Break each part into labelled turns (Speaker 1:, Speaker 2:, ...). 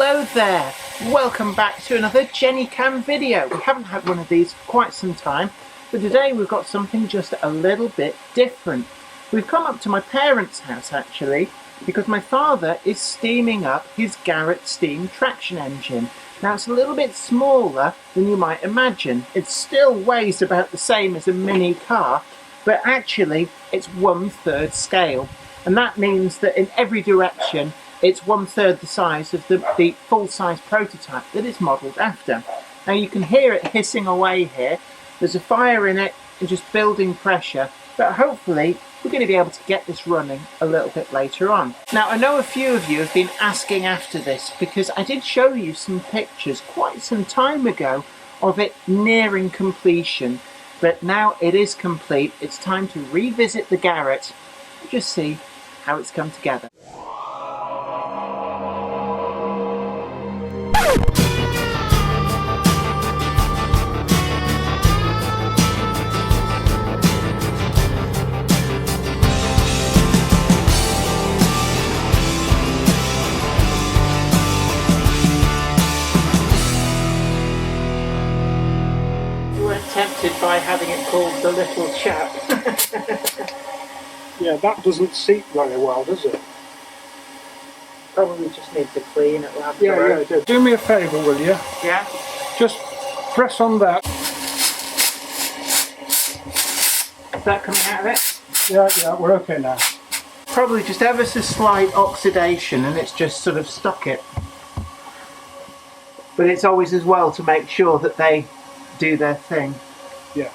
Speaker 1: Hello there, welcome back to another Jenny Cam video. We haven't had one of these for quite some time, but today we've got something just a little bit different. We've come up to my parents' house actually, because my father is steaming up his Garrett steam traction engine. Now it's a little bit smaller than you might imagine. It still weighs about the same as a mini car, but actually it's 1/3 scale. And that means that in every direction it's 1/3 the size of the full-size prototype that it's modelled after. Now you can hear it hissing away here. There's a fire in it and just building pressure, but hopefully we're going to be able to get this running a little bit later on. Now I know a few of you have been asking after this because I did show you some pictures quite some time ago of it nearing completion, but now it is complete. It's time to revisit the Garrett and just see how it's come together. Tempted by having it called the Little Chap.
Speaker 2: Yeah, that doesn't seat very well, does it?
Speaker 1: Probably just needs to clean it.
Speaker 2: Yeah. Do me a favour, will you?
Speaker 1: Yeah?
Speaker 2: Just press on that.
Speaker 1: Is that coming out of it?
Speaker 2: Yeah, we're okay now.
Speaker 1: Probably just ever so slight oxidation and it's just sort of stuck it. But it's always as well to make sure that they do their thing.
Speaker 2: Yeah.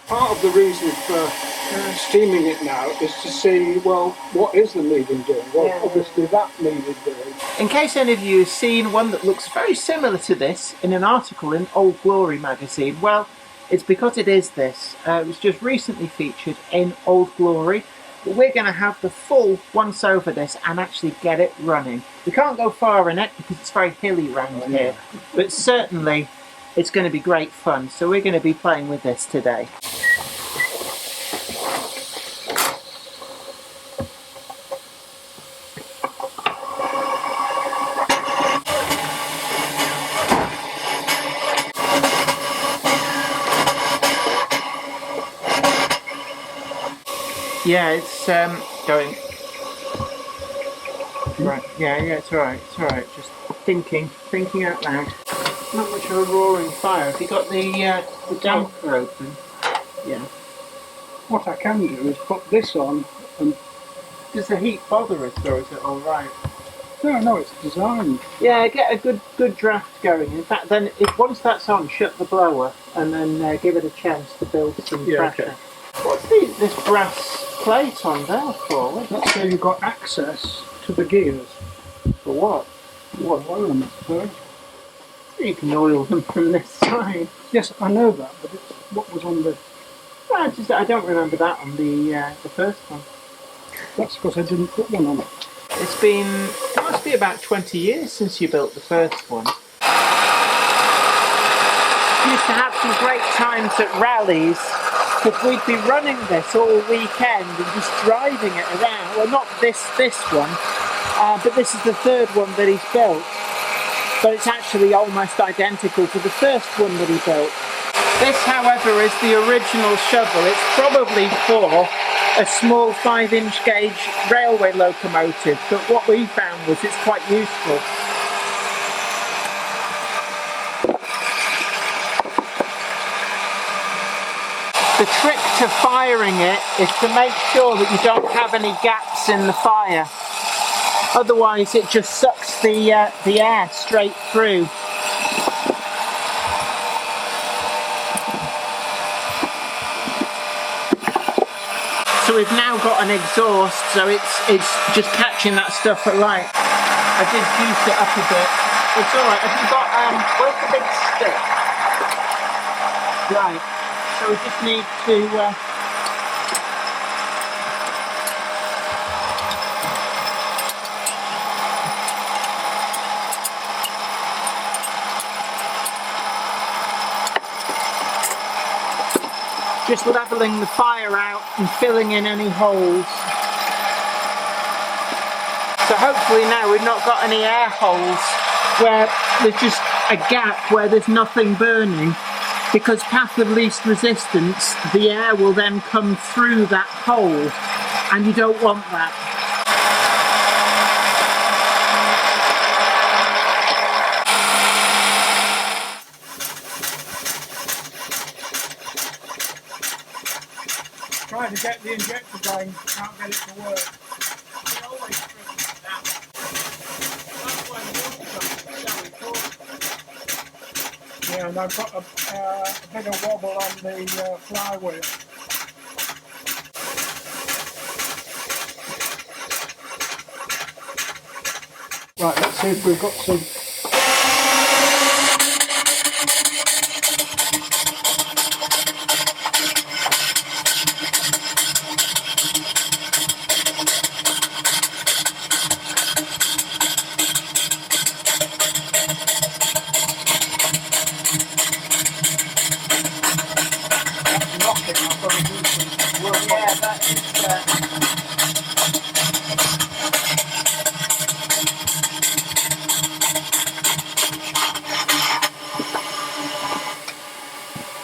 Speaker 2: Part of the reason for steaming it now is to see, well, what is the needing doing? Well, obviously that needed doing.
Speaker 1: In case any of you have seen one that looks very similar to this in an article in Old Glory magazine, well, it's because it is this. It was just recently featured in Old Glory, but we're going to have the full once over this and actually get it running. We can't go far in it because it's very hilly around here, but certainly it's going to be great fun, so we're going to be playing with this today. Yeah, it's going. Right. Yeah, it's alright. It's alright. Just thinking out loud. Not much of a roaring fire. Have you got the damper open? Yeah.
Speaker 2: What I can do is put this on and...
Speaker 1: Does the heat bother us or is it alright?
Speaker 2: No, it's designed.
Speaker 1: Yeah, get a good draft going. In fact, then once that's on, shut the blower and then give it a chance to build some pressure.
Speaker 2: Okay.
Speaker 1: What's this brass plate on there for?
Speaker 2: That's so you've got access to the gears.
Speaker 1: For what?
Speaker 2: What oil them, I suppose.
Speaker 1: You can oil them from this side.
Speaker 2: Yes, I know that, but it's what was on the...
Speaker 1: I don't remember that on the first one.
Speaker 2: That's because I didn't put one on it.
Speaker 1: It must be about 20 years since you built the first one. We used to have some great times at rallies, because we'd be running this all weekend and just driving it around. Well, not this one, but this is the third one that he's built. But it's actually almost identical to the first one that he built. This, however, is the original shovel. It's probably for a small 5-inch gauge railway locomotive, but what we found was it's quite useful. The trick to firing it is to make sure that you don't have any gaps in the fire. Otherwise it just sucks the air straight through. So we've now got an exhaust, so it's just catching that stuff at right. I did juice it up a bit. It's alright. Have you got where's the big stick? Right. So we just need to just levelling the fire out and filling in any holes. So hopefully now we've not got any air holes where there's just a gap where there's nothing burning, because path of least resistance, the air will then come through that hole, and you don't want that.
Speaker 2: Trying to get the injector going, can't get it to work.
Speaker 1: It always struggles with that. That's why the water pump is so important.
Speaker 2: Yeah, and I've got a bit of wobble on the flywheel. Right, let's see if we've got some. Knocking, I've got to do some work on
Speaker 1: Yeah,
Speaker 2: it.
Speaker 1: that is.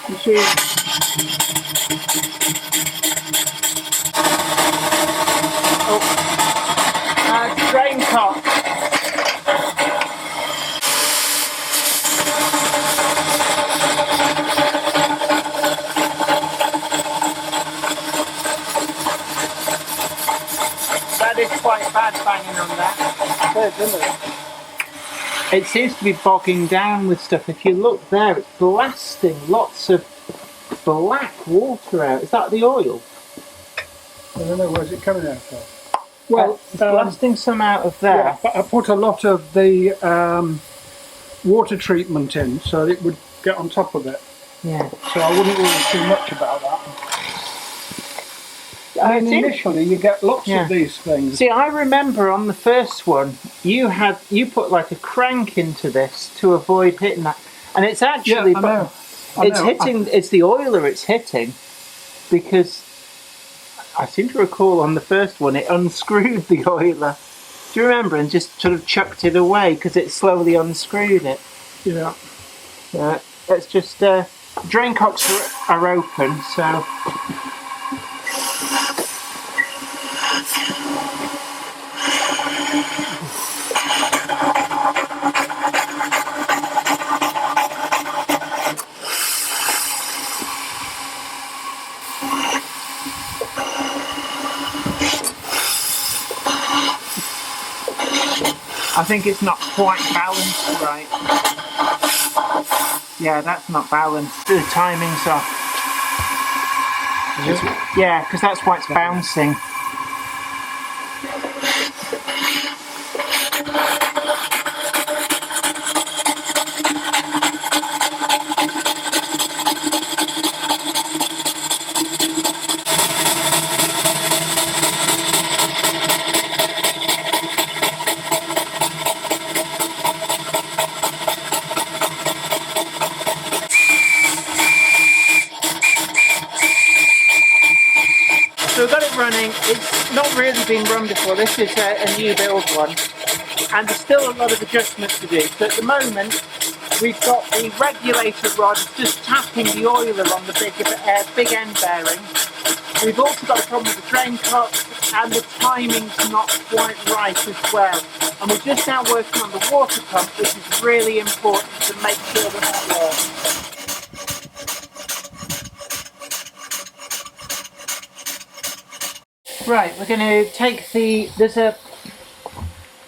Speaker 2: You see,
Speaker 1: Drain cock. That is quite bad banging on that.
Speaker 2: there's, isn't it?
Speaker 1: It seems to be bogging down with stuff. If you look there, it's blasting lots of black water out. Is that the oil?
Speaker 2: I don't know, where's it coming out of? Well,
Speaker 1: It's blasting some out of there.
Speaker 2: yeah, but I put a lot of the water treatment in so it would get on top of it.
Speaker 1: Yeah.
Speaker 2: So I wouldn't worry too much about that.
Speaker 1: I
Speaker 2: And
Speaker 1: think-
Speaker 2: initially you get lots
Speaker 1: Yeah.
Speaker 2: of these things.
Speaker 1: See, I remember on the first one, you put like a crank into this to avoid hitting that, and it's actually
Speaker 2: Yeah, I know. I
Speaker 1: it's
Speaker 2: know.
Speaker 1: hitting. It's the oiler it's hitting, because I seem to recall on the first one it unscrewed the oiler. Do you remember? And just sort of chucked it away because it slowly unscrewed it.
Speaker 2: Yeah.
Speaker 1: It's just drain cocks are open, so. I think it's not quite balanced right. Yeah, that's not balanced. The timing's off. Yeah, because that's why it's bouncing. So we've got it running. It's not really been run before. This is a new build one, and there's still a lot of adjustments to do. So at the moment, we've got the regulator rod just tapping the oiler on the big end bearing. We've also got a problem with the drain cock, and the timing's not quite right as well. And we're just now working on the water pump, which is really important to make sure that that works. Right, we're going to take there's a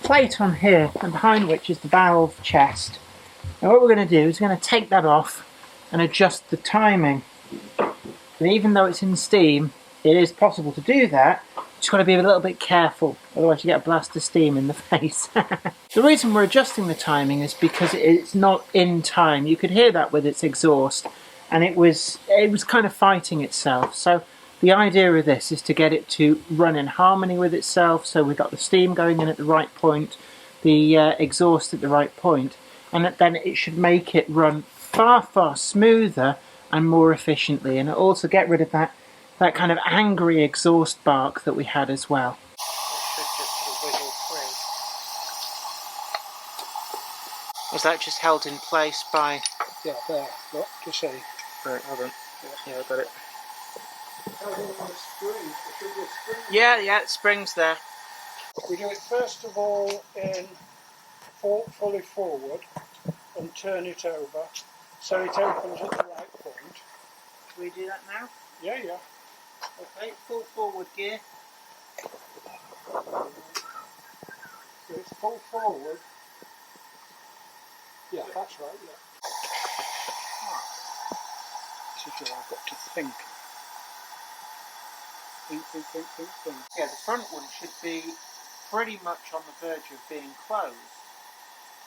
Speaker 1: plate on here, and behind which is the valve chest. And what we're going to do is we're going to take that off and adjust the timing. And even though it's in steam, it is possible to do that. Just got to be a little bit careful, otherwise you get a blast of steam in the face. The reason we're adjusting the timing is because it's not in time. You could hear that with its exhaust, and it was kind of fighting itself. So the idea of this is to get it to run in harmony with itself, so we've got the steam going in at the right point, the exhaust at the right point, and then it should make it run far, far smoother and more efficiently, and also get rid of that kind of angry exhaust bark that we had as well. It should just sort of wiggle Was that just held in place by...
Speaker 2: Yeah, there, look, you see.
Speaker 1: Right, hold on. Yeah, I got it.
Speaker 2: Held in on the spring. There should be a spring.
Speaker 1: Yeah, springs there.
Speaker 2: We do it first of all in fully forward and turn it over so it opens at the right point.
Speaker 1: Can we do that now?
Speaker 2: Yeah, yeah.
Speaker 1: Okay, full forward gear.
Speaker 2: So it's full forward. Yeah, that's right, yeah. This is where I've got to think. Think.
Speaker 1: Yeah, the front one should be pretty much on the verge of being closed.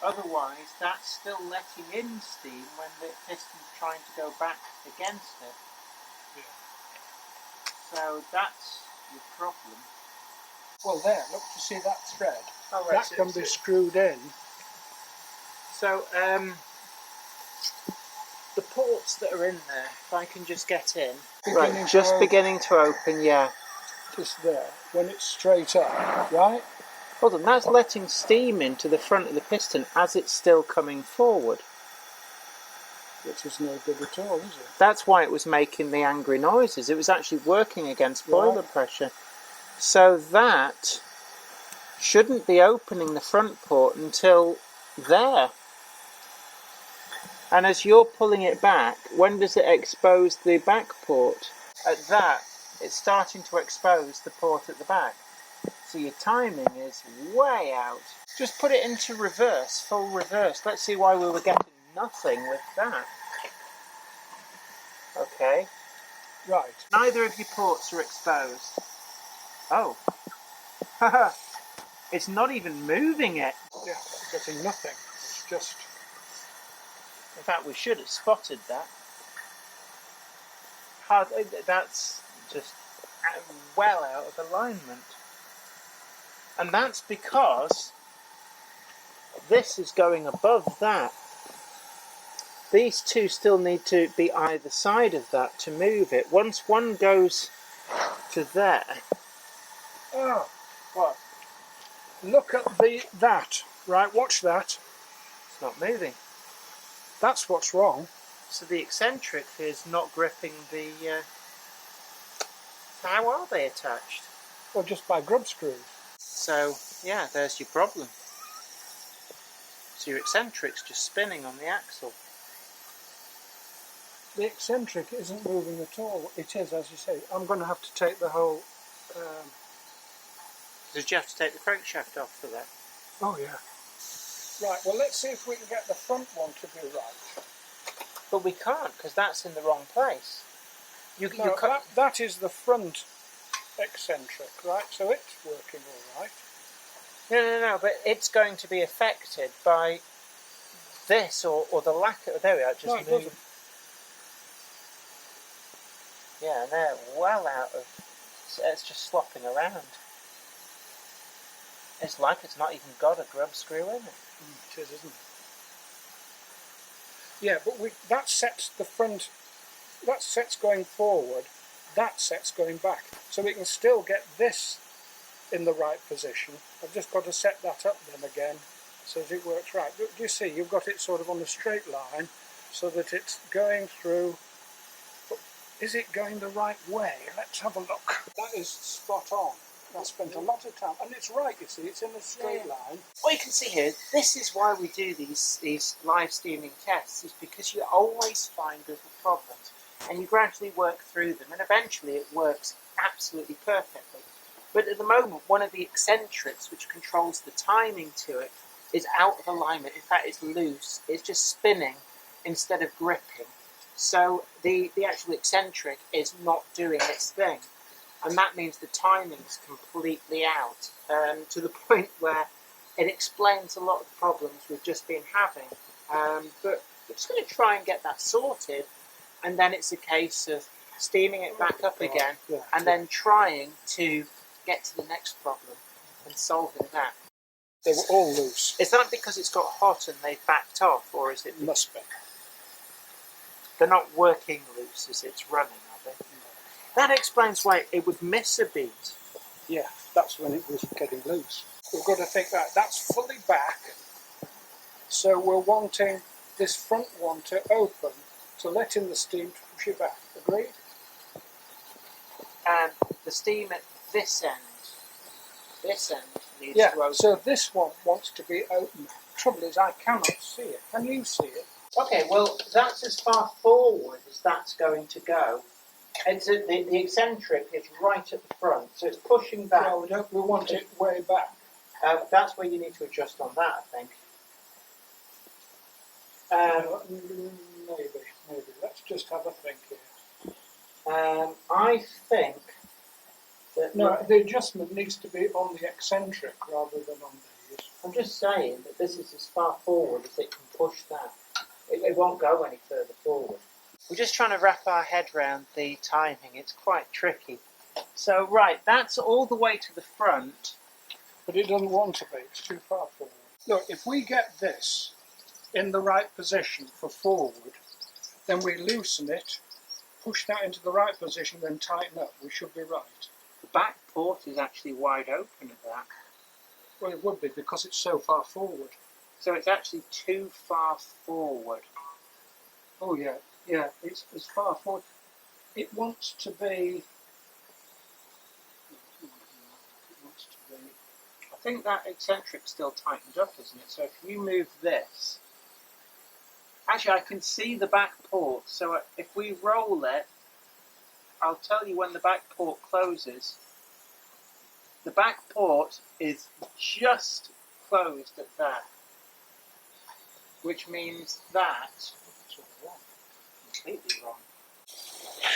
Speaker 1: Otherwise, that's still letting in steam when the piston's trying to go back against it.
Speaker 2: Yeah.
Speaker 1: So that's your problem.
Speaker 2: Well, there, look to see that thread.
Speaker 1: Oh, right,
Speaker 2: That can be screwed in.
Speaker 1: So, the ports that are in there, if I can just get in. Beginning to open, yeah.
Speaker 2: Just there, when it's straight up, right?
Speaker 1: Hold on, that's letting steam into the front of the piston as it's still coming forward.
Speaker 2: Which is no good at all, is it?
Speaker 1: That's why it was making the angry noises. It was actually working against boiler pressure. So that shouldn't be opening the front port until there. And as you're pulling it back, when does it expose the back port? At that, it's starting to expose the port at the back. So your timing is way out. Just put it into reverse, full reverse. Let's see why we were getting nothing with that. Okay.
Speaker 2: Right.
Speaker 1: Neither of your ports are exposed. Oh. Haha. It's not even moving it.
Speaker 2: Yeah, getting nothing. It's just...
Speaker 1: In fact, we should have spotted that. That's just well out of alignment. And that's because this is going above that. These two still need to be either side of that to move it. Once one goes to there...
Speaker 2: Oh, what? Look at that. Right, watch that.
Speaker 1: It's not moving.
Speaker 2: That's what's wrong.
Speaker 1: So the eccentric is not gripping the... How are they attached?
Speaker 2: Well, just by grub screws.
Speaker 1: So, yeah, there's your problem. So your eccentric's just spinning on the axle.
Speaker 2: The eccentric isn't moving at all. It is, as you say. I'm going to have to take the whole...
Speaker 1: Did you have to take the crankshaft off for that?
Speaker 2: Oh, yeah. Right, well, let's see if we can get the front one to be right.
Speaker 1: But we can't, because that's in the wrong place.
Speaker 2: That is the front eccentric, right? So it's working all right.
Speaker 1: No, but it's going to be affected by this or the lack of... There we are, just
Speaker 2: it doesn't.
Speaker 1: Yeah, and they're well out of... It's just slopping around. It's like it's not even got a grub screw in it.
Speaker 2: It is, isn't it? Yeah, but that sets the front... That set's going forward, that set's going back. So we can still get this in the right position. I've just got to set that up then again so that it works right. Do you see, you've got it sort of on a straight line so that it's going through. But is it going the right way? Let's have a look. That is spot on. I spent a lot of time, and it's right, you see, it's in a straight line.
Speaker 1: What you can see here, this is why we do these live steaming tests, is because you always find little problems. And you gradually work through them, and eventually it works absolutely perfectly. But at the moment, one of the eccentrics, which controls the timing to it, is out of alignment. In fact, it's loose. It's just spinning instead of gripping. So the actual eccentric is not doing its thing. And that means the timing's completely out, to the point where it explains a lot of the problems we've just been having. But we're just going to try and get that sorted. And then it's a case of steaming it back up again and then trying to get to the next problem and solving that.
Speaker 2: They were all loose.
Speaker 1: Is that because it's got hot and they've backed off, or is it...
Speaker 2: Must be.
Speaker 1: They're not working loose as it's running, are they? No. That explains why it would miss a beat.
Speaker 2: Yeah, that's when it was getting loose. We've got to think that that's fully back. So we're wanting this front one to open to let in the steam to push it back. Agreed?
Speaker 1: And the steam at this end needs
Speaker 2: Yeah,
Speaker 1: to open.
Speaker 2: so this one wants to be open. Trouble is I cannot see it. Can you see it?
Speaker 1: Okay, well, that's as far forward as that's going to go. And so the eccentric is right at the front, so it's pushing back.
Speaker 2: No, we want it way back.
Speaker 1: That's where you need to adjust on that, I think.
Speaker 2: Maybe. Let's just have a think here.
Speaker 1: I think that...
Speaker 2: No, the adjustment needs to be on the eccentric rather than on these.
Speaker 1: I'm just saying that this is as far forward as it can push that. It won't go any further forward. We're just trying to wrap our head around the timing. It's quite tricky. So, right, that's all the way to the front.
Speaker 2: But it doesn't want to be. It's too far forward. Look, if we get this in the right position for forward, then we loosen it, push that into the right position, then tighten up. We should be right.
Speaker 1: The back port is actually wide open at that.
Speaker 2: Well, it would be because it's so far forward.
Speaker 1: So it's actually too far forward.
Speaker 2: Oh, yeah, it's as far forward. It wants to be...
Speaker 1: I think that eccentric's still tightened up, isn't it? So if you move this... Actually, I can see the back port, so if we roll it, I'll tell you when the back port closes. The back port is just closed at that, which means that completely wrong.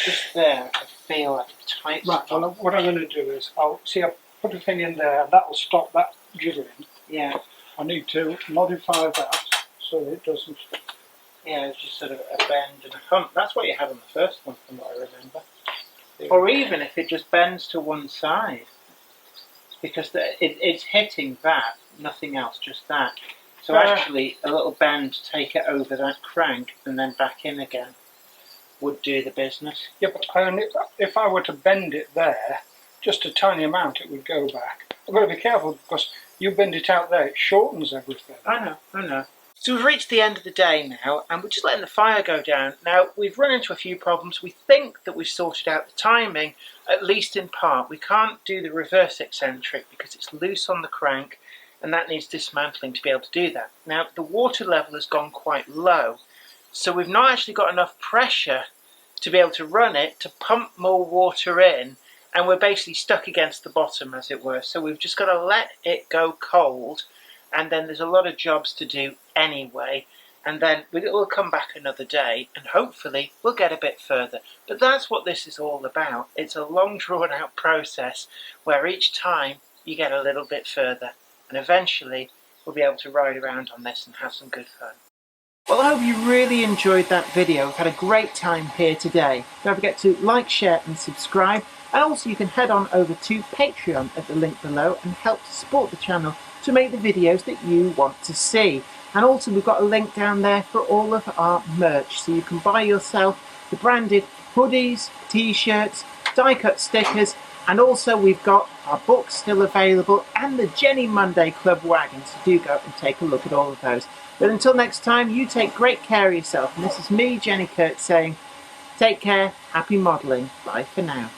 Speaker 1: Just there, I feel like a tight
Speaker 2: Right,
Speaker 1: spot.
Speaker 2: well, what I'm going to do is, I'll put a thing in there, that'll stop that jiggling.
Speaker 1: Yeah.
Speaker 2: I need to modify that so it doesn't...
Speaker 1: Yeah, it's just sort of a bend and a hump. That's what you had on the first one, from what I remember. Or even if it just bends to one side. Because it's hitting that, nothing else, just that. So actually, a little bend to take it over that crank and then back in again would do the business.
Speaker 2: Yeah, but if I were to bend it there, just a tiny amount, it would go back. I've got to be careful because you bend it out there, it shortens everything.
Speaker 1: I know. So we've reached the end of the day now, and we're just letting the fire go down. Now, we've run into a few problems. We think that we've sorted out the timing, at least in part. We can't do the reverse eccentric because it's loose on the crank, and that needs dismantling to be able to do that. Now, the water level has gone quite low, so we've not actually got enough pressure to be able to run it, to pump more water in, and we're basically stuck against the bottom, as it were. So we've just got to let it go cold, and then there's a lot of jobs to do anyway, and then we'll come back another day and hopefully we'll get a bit further. But that's what this is all about. It's a long drawn out process where each time you get a little bit further, and eventually we'll be able to ride around on this and have some good fun. Well, I hope you really enjoyed that video. We've had a great time here today. Don't forget to like, share and subscribe, and also you can head on over to Patreon at the link below and help to support the channel to make the videos that you want to see. And also we've got a link down there for all of our merch, so you can buy yourself the branded hoodies, t-shirts, die cut stickers, and also we've got our books still available and the Jenny Monday Club wagon, so do go and take a look at all of those. But until next time, you take great care of yourself, and this is me, Jenny Kirk, saying take care, happy modelling, bye for now.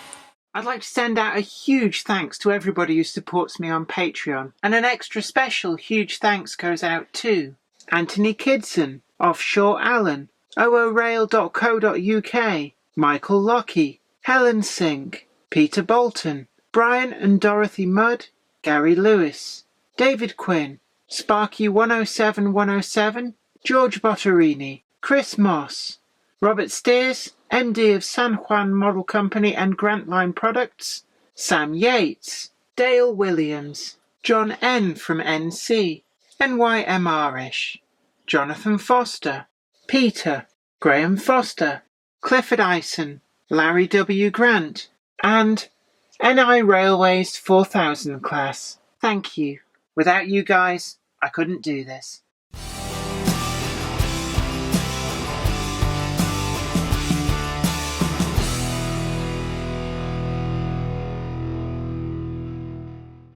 Speaker 1: I'd like to send out a huge thanks to everybody who supports me on Patreon, and an extra special huge thanks goes out to Anthony Kidson, Offshore Allen, oorail.co.uk, Michael Lockie, Helen Sink, Peter Bolton, Brian and Dorothy Mudd, Gary Lewis, David Quinn, Sparky 107107, George Botterini, Chris Moss, Robert Steers, MD of San Juan Model Company and Grantline Products, Sam Yates, Dale Williams, John N. from NC, NYMRish, Jonathan Foster, Peter, Graham Foster, Clifford Ison, Larry W. Grant, and NI Railways 4000 class. Thank you. Without you guys, I couldn't do this.